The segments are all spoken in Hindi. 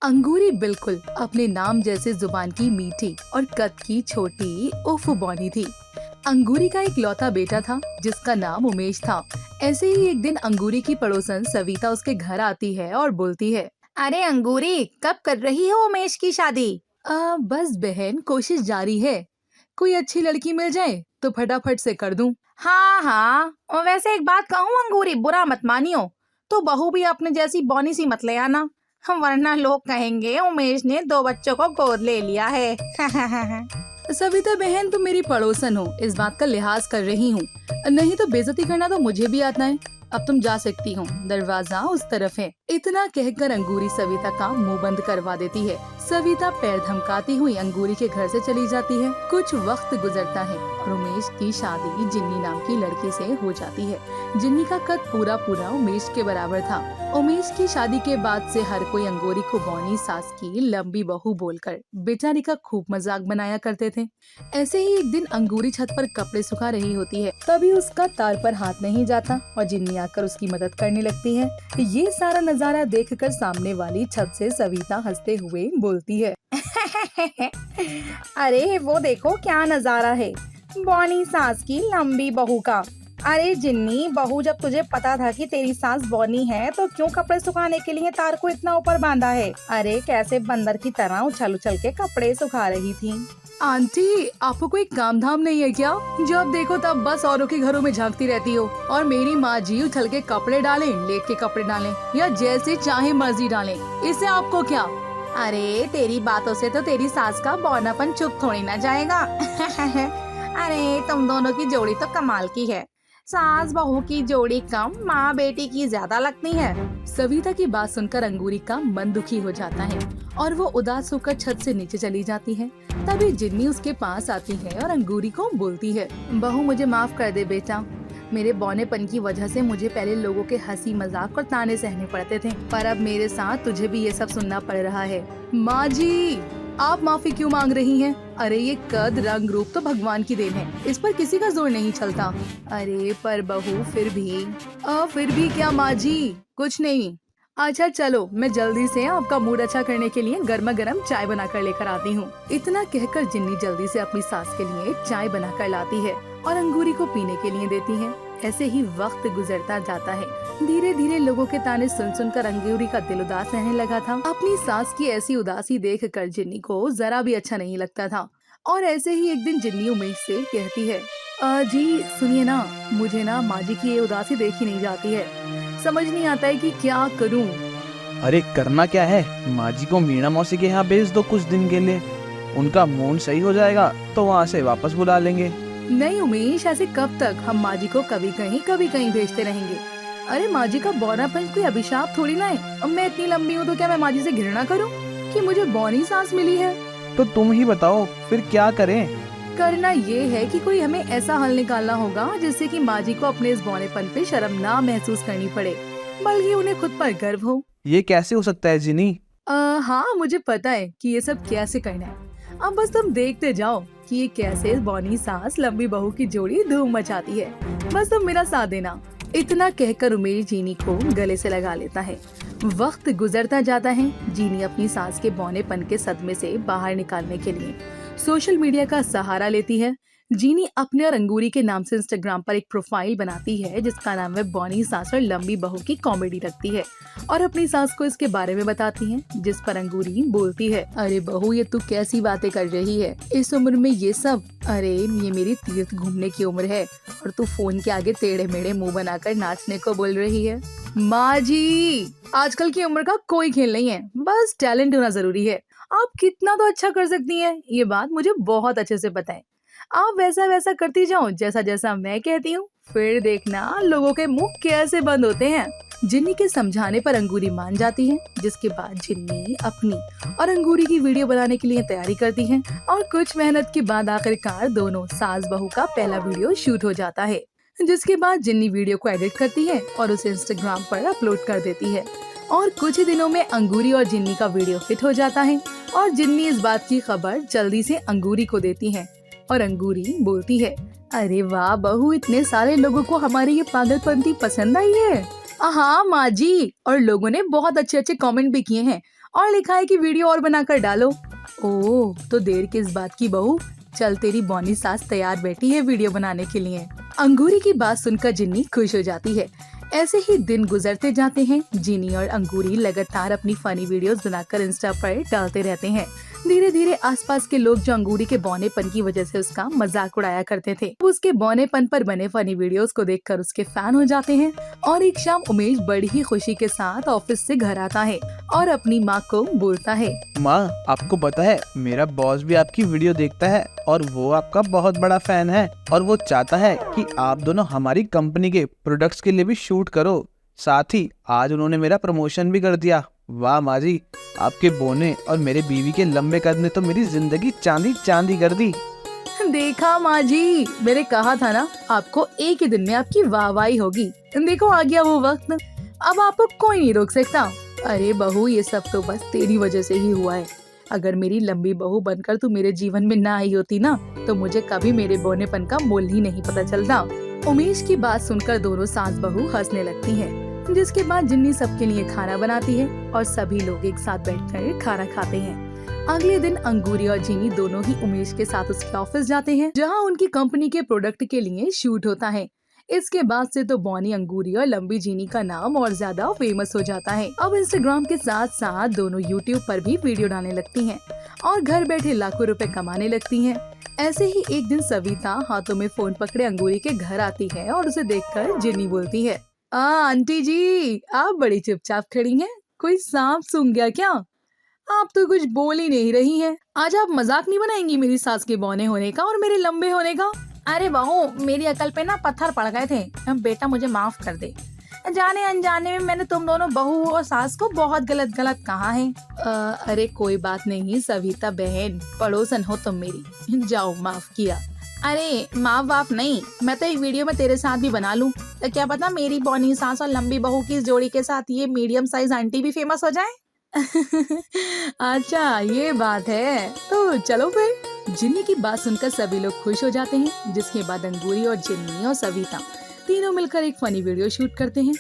अंगूरी बिल्कुल अपने नाम जैसे जुबान की मीठी और कद की छोटी उफ बौनी थी। अंगूरी का एक लौता बेटा था जिसका नाम उमेश था। ऐसे ही एक दिन अंगूरी की पड़ोसन सविता उसके घर आती है और बोलती है, अरे अंगूरी, कब कर रही हो उमेश की शादी? बस बहन कोशिश जारी है, कोई अच्छी लड़की मिल जाए तो फटाफट से कर दूं। हाँ हाँ, और वैसे एक बात कहूँ अंगूरी, बुरा मत मानियो, तो बहू भी अपने जैसी बौनी सी मत ले आना, वरना लोग कहेंगे उमेश ने 2 बच्चों को गोद ले लिया है। सविता बहन तुम मेरी पड़ोसन हो, इस बात का लिहाज कर रही हूँ, नहीं तो बेइज्जती करना तो मुझे भी आता है। अब तुम जा सकती हो, दरवाजा उस तरफ है। इतना कहकर अंगूरी सविता का मुंह बंद करवा देती है। सविता पैर धमकाती हुई अंगूरी के घर से चली जाती है। कुछ वक्त गुजरता है और उमेश की शादी जिन्नी नाम की लड़की से हो जाती है। जिन्नी का कद पूरा पूरा उमेश के बराबर था। उमेश की शादी के बाद से हर कोई अंगूरी को बौनी सास की लंबी बहू बोलकर बेचारी का खूब मजाक बनाया करते थे। ऐसे ही एक दिन अंगूरी छत पर कपड़े सुखा रही होती है, तभी उसका तार पर हाथ नहीं जाता और जिन्नी आकर उसकी मदद करने लगती है। ये सारा नजारा देखकर सामने वाली छत से सविता हंसते हुए बोलती है, अरे वो देखो क्या नजारा है, बौनी सास की लंबी बहू का। अरे जिन्नी बहू, जब तुझे पता था कि तेरी सास बौनी है तो क्यों कपड़े सुखाने के लिए तार को इतना ऊपर बांधा है? अरे कैसे बंदर की तरह उछल उछल के कपड़े सुखा रही थी। आंटी आपको कोई काम धाम नहीं है क्या? जब देखो तब बस औरों के घरों में झांकती रहती हो। और मेरी माँ जी उछल के कपड़े डालें, लेट के कपड़े डालें या जैसे चाहे मर्जी डालें, इससे आपको क्या? अरे तेरी बातों से तो तेरी सास का बौनापन चुप थोड़ी ना जाएगा। अरे तुम दोनों की जोड़ी तो कमाल की है, सास बहू की जोड़ी कम, माँ बेटी की ज्यादा लगती है। सविता की बात सुनकर अंगूरी का मन दुखी हो जाता है और वो उदास होकर छत से नीचे चली जाती है। तभी जिन्नी उसके पास आती है और अंगूरी को बोलती है, बहू मुझे माफ कर दे बेटा, मेरे बौनेपन की वजह से मुझे पहले लोगों के हंसी मजाक और ताने सहने पड़ते थे, पर अब मेरे साथ तुझे भी ये सब सुनना पड़ रहा है। माँ जी आप माफी क्यों मांग रही हैं? अरे ये कद रंग रूप तो भगवान की देन है, इस पर किसी का जोर नहीं चलता। अरे पर बहू फिर भी क्या माँ जी? कुछ नहीं। अच्छा चलो मैं जल्दी से आपका मूड अच्छा करने के लिए गर्मा गर्म चाय बना कर लेकर आती हूँ। इतना कहकर जिन्नी जल्दी से अपनी सास के लिए चाय बना कर लाती है और अंगूरी को पीने के लिए देती है। ऐसे ही वक्त गुजरता जाता है। धीरे धीरे लोगों के ताने सुन सुनकर अंगूरी का दिल उदास रहने लगा था। अपनी सास की ऐसी उदासी देखकर जिन्नी को जरा भी अच्छा नहीं लगता था। और ऐसे ही एक दिन जिन्नी उमेश से कहती है, जी सुनिए ना, मुझे ना माँ जी की ये उदासी देखी नहीं जाती है, समझ नहीं आता है कि क्या करूं। अरे करना क्या है, माँ जी को मीना मौसी के यहाँ भेज दो कुछ दिन के लिए, उनका मूड सही हो जाएगा तो वहाँ से वापस बुला लेंगे। नहीं उमेश, ऐसे कब तक हम माँ जी को कभी कहीं भेजते रहेंगे? अरे माँ जी का बौनापन कोई अभिशाप थोड़ी ना है। अब मैं इतनी लंबी हूँ तो क्या मैं माँ जी से घृणा करूँ कि मुझे बौनी सास मिली है? तो तुम ही बताओ फिर क्या करें? करना ये है कि कोई हमें ऐसा हल निकालना होगा जिससे कि माँ जी को अपने इस बौनेपन पे शर्म ना महसूस करनी पड़े, बल्कि उन्हें खुद पर गर्व हो। ये कैसे हो सकता है जिनी? हाँ मुझे पता है कि ये सब कैसे करना है। अब बस तुम देखते जाओ कि ये कैसे बौनी सास लंबी बहू की जोड़ी धूम मचाती है। बस तुम मेरा साथ देना। इतना कहकर उमेश जीनी को गले से लगा लेता है। वक्त गुजरता जाता है। जीनी अपनी सास के बौनेपन के सदमे से बाहर निकालने के लिए सोशल मीडिया का सहारा लेती है। जीनी अपने और अंगूरी के नाम से इंस्टाग्राम पर एक प्रोफाइल बनाती है जिसका नाम है बौनी सास और लंबी बहू की कॉमेडी रखती है और अपनी सास को इसके बारे में बताती है, जिस पर अंगूरी बोलती है, अरे बहू ये तू कैसी बातें कर रही है, इस उम्र में ये सब? अरे ये मेरी तीर्थ घूमने की उम्र है और तू फोन के आगे टेढ़े मेढ़े मुंह बनाकर नाचने को बोल रही है। माँ जी आजकल की उम्र का कोई खेल नहीं है, बस टैलेंट होना जरूरी है। आप कितना तो अच्छा कर सकती हैं, ये बात मुझे बहुत अच्छे से पता है। आप वैसा वैसा करती जाओ जैसा जैसा मैं कहती हूँ, फिर देखना लोगों के मुंह कैसे बंद होते हैं। जिन्नी के समझाने पर अंगूरी मान जाती है, जिसके बाद जिन्नी अपनी और अंगूरी की वीडियो बनाने के लिए तैयारी करती है और कुछ मेहनत के बाद आखिरकार दोनों सास बहू का पहला वीडियो शूट हो जाता है, जिसके बाद जिन्नी वीडियो को एडिट करती है और उसे इंस्टाग्राम पर अपलोड कर देती है। और कुछ ही दिनों में अंगूरी और जिन्नी का वीडियो हिट हो जाता है और जिन्नी इस बात की खबर जल्दी से अंगूरी को देती है और अंगूरी बोलती है, अरे वाह बहू, इतने सारे लोगों को हमारी ये पागलपंती पसंद आई है। हाँ माँ जी, और लोगों ने बहुत अच्छे अच्छे कमेंट भी किए हैं और लिखा है कि वीडियो और बनाकर डालो। ओह, तो देर किस बात की बहू, चल तेरी बॉनी सास तैयार बैठी है वीडियो बनाने के लिए। अंगूरी की बात सुनकर जिन्नी खुश हो जाती है। ऐसे ही दिन गुजरते जाते हैं। जिनी और अंगूरी लगातार अपनी फनी वीडियोस बनाकर इंस्टा पर डालते रहते हैं। धीरे धीरे आसपास के लोग जो अंगूरी के बौनेपन की वजह से उसका मजाक उड़ाया करते थे, वो उसके बौनेपन पर बने फनी वीडियोस को देखकर उसके फैन हो जाते हैं। और एक शाम उमेश बड़ी ही खुशी के साथ ऑफिस से घर आता है और अपनी माँ को बोलता है, माँ, आपको पता है मेरा बॉस भी आपकी वीडियो देखता है और वो आपका बहुत बड़ा फैन है और वो चाहता है कि आप दोनों हमारी कंपनी के प्रोडक्ट्स के लिए भी शूट करो। साथ ही आज उन्होंने मेरा प्रमोशन भी कर दिया। वाह माँ जी, आपके बोने और मेरे बीवी के लंबे कद ने तो मेरी जिंदगी चांदी चांदी कर दी। देखा माँ जी, मैंने कहा था ना, आपको एक ही दिन में आपकी वाहवाही होगी। देखो आ गया वो वक्त, अब आपको कोई नहीं रोक सकता। अरे बहू, ये सब तो बस तेरी वजह से ही हुआ है। अगर मेरी लंबी बहू बनकर तू मेरे जीवन में ना आई होती ना, तो मुझे कभी मेरे बोनेपन का मोल ही नहीं पता चलता। उमेश की बात सुनकर दोनों सास बहू हंसने लगती हैं। जिसके बाद जिन्नी सबके लिए खाना बनाती है और सभी लोग एक साथ बैठकर खाना खाते हैं। अगले दिन अंगूरी और जिनी दोनों ही उमेश के साथ उसके ऑफिस जाते हैं, जहां उनकी कंपनी के प्रोडक्ट के लिए शूट होता है। इसके बाद से तो बॉनी अंगूरी और लंबी जिनी का नाम और ज्यादा फेमस हो जाता है। अब इंस्टाग्राम के साथ साथ दोनों यूट्यूब पर भी वीडियो डालने लगती हैं और घर बैठे लाखों रुपए कमाने लगती हैं। ऐसे ही एक दिन सविता हाथों में फोन पकड़े अंगूरी के घर आती है और उसे देखकर जिनी बोलती है, आंटी जी, आप बड़ी चुपचाप खड़ी हैं, कोई सांप सूंघ गया क्या? आप तो कुछ बोल ही नहीं रही हैं। आज आप मजाक नहीं बनाएंगी मेरी सास के बौने होने का और मेरे लंबे होने का? अरे बहू, मेरी अकल पे ना पत्थर पड़ गए थे। बेटा मुझे माफ कर दे। जाने अनजाने में मैंने तुम दोनों बहू और सास को बहुत गलत गलत कहा है। अरे कोई बात नहीं सविता बहन, पड़ोसन हो तुम मेरी, जाओ माफ किया। अरे माफ वाफ नहीं, मैं तो एक वीडियो में तेरे साथ भी बना लूं, तो क्या पता मेरी बौनी सास और लंबी बहू की इस जोड़ी के साथ ये मीडियम साइज आंटी भी फेमस हो जाए। अच्छा ये बात है, तो चलो फिर। जिन्नी की बात सुनकर सभी लोग खुश हो जाते हैं। जिसके बाद अंगूरी और जिन्नी और सविता तीनों मिलकर एक फनी वीडियो शूट करते हैं।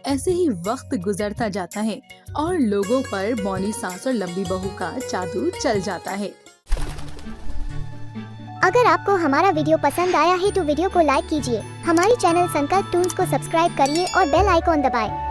ऐसे ही वक्त गुजरता जाता है और लोगों पर बौनी सास और लंबी बहू का जादू चल जाता है। अगर आपको हमारा वीडियो पसंद आया है तो वीडियो को लाइक कीजिए, हमारी चैनल संकल्प टून्स को सब्सक्राइब करिए और बेल आइकॉन दबाएं।